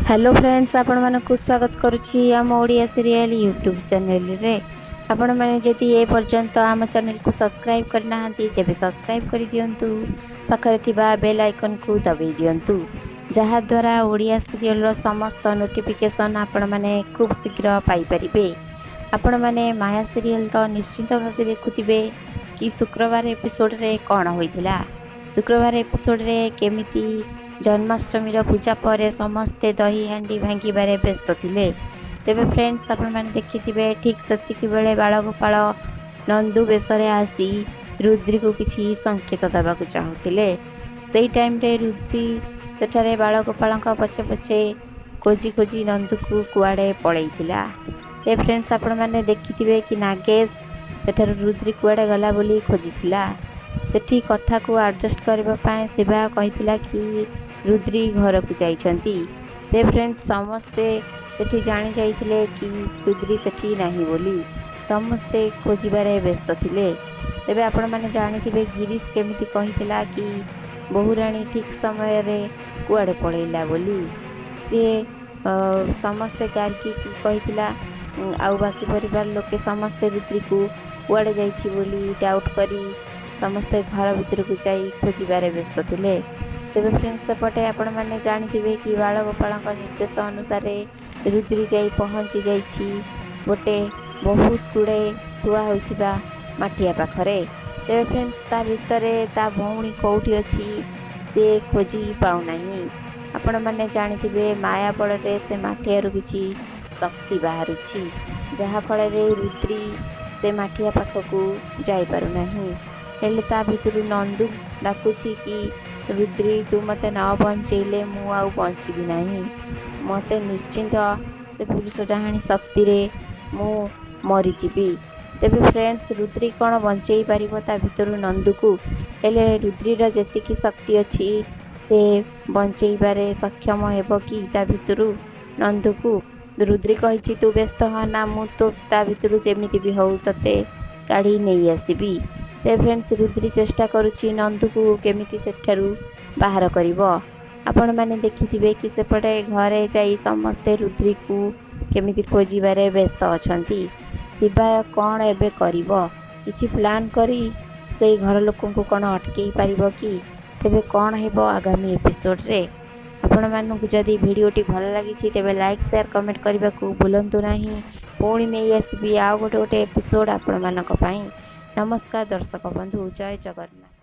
Hello friends, आपण मानकु स्वागत करुछि आम ओडिया सीरियल यूट्यूब चैनल रे। आपण माने जदि ए पर्यंत आम चैनल को सब्सक्राइब करना हंती तेबे सब्सक्राइब कर दियंतु। पाखरे थिबा बेल आइकन को दबाई दियंतु, जहा द्वारा ओडिया सीरियल रो समस्त नोटिफिकेशन आपण माने खूब शीघ्र पाई परिबे। आपण माने माया सीरियल तो निश्चित भाबे देखुथिबे कि शुक्रवार एपिसोड रे कोन होइथिला। शुक्रवार एपिसोड रे केमिति जन्माष्टमी पूजा पर समस्ते दही हांडी भांगिबारे व्यस्त थिले। तेबे फ्रेंड्स, आपण माने देखिथिबे ठीक सेतिकी बेले बालगोपाल नंदू बेसरे आसी रुद्री को किछि संकेत दबाकु चाहुथिले। सेई टाइम रे रुद्री सेठारे बालगोपालଙ୍କ पछे पछे खोजी खोजी नंदू को कुआडे पळैथिला। ते फ्रेंड्स, आपण माने देखिथिबे कि नागेश सेठारे रुद्री कुआडे गला बोली खोजिथिला। सेठी कथा को एडजस्ट करबा पाए शिवा कहिथिला कि रुद्री घर को जाइछंती। ते फ्रेंड्स, समस्ते सेठी जानि जाइथिले कि रुद्री सेठी नाही बोली। समस्ते खोजिबारे व्यस्त थिले। तेबे आपण माने जानिथिबे गिरीश केमिति कहिथिला कि बहुरानी ठीक समय रे कुआडे पळैला बोली। से समस्ते गार्गी की कहिथिला आउ बाकी परिवार लोके समस्ते रुद्री को कुआडे जाइछि बोली डाउट करी समस्ते घर भीतर को जाई खोजिबारे व्यस्त थिले। तेबे फ्रेंड्स, सेपटे आपण माने जानिथिबे कि बालगोपालଙ୍କ निर्देश अनुसार रुद्री जाई पहुंची जाइछि गोटे बहुत गुड़े थुआ होइथिबा माटिया पाखरे। तेबे फ्रेंड्स, ता भितरे ता भौणी कोउठी अछि से खोजी पाउ नाही। आपण माने जानिथिबे माया बଳରେ से माटियारू किछि शक्ति बाहरुछि, जहा फल रे रुद्री से माटिया पाखकू जाई पारु नाही। हेले ता भितरु नंदू डाकुछि कि रुद्री तू मते न बंचेले मु आउ बंचिबी नाही। मते निश्चिंत से पुरुष डाहाणी शक्ति रे मु मरी जिबी। तेबे फ्रेंड्स, रुद्री कोन बंचेई पारिबो ता भितरु नंदू को। हेले रुद्री रा जेतिकी शक्ति अछि से बंचेई बारे सक्षम हेबो कि ता भितरु नंदू को। रुद्री कहिछि तू व्यस्त ह ना, मु तो ता भितरु जेमिति भी होउ तते काढी नेई आसीबी। ते फ्रेंड्स, रुद्री चेष्टा करुछि नंदू को केमिति सेठारू बाहर करिवो। आपण माने देखिथिबे कि सेपटे घरे जाई समस्ते रुद्री को केमिति खोजिबारे व्यस्त अछंती। शिवा कोन एबे करिवो, किछि प्लान करी से घर लोकन को कोन अटकेई पारिबो कि। तेबे कोन हेबो आगामी एपिसोड रे। आपण मानकु जदि वीडियोटी भल लागिछि तेबे लाइक शेयर कमेंट करबा को भूलंतु नाही। पुणी नेई आसीबी आ गोटे एपिसोड आपण मानक पई। नमस्कार दर्शक बंधु, जय जगन्नाथ।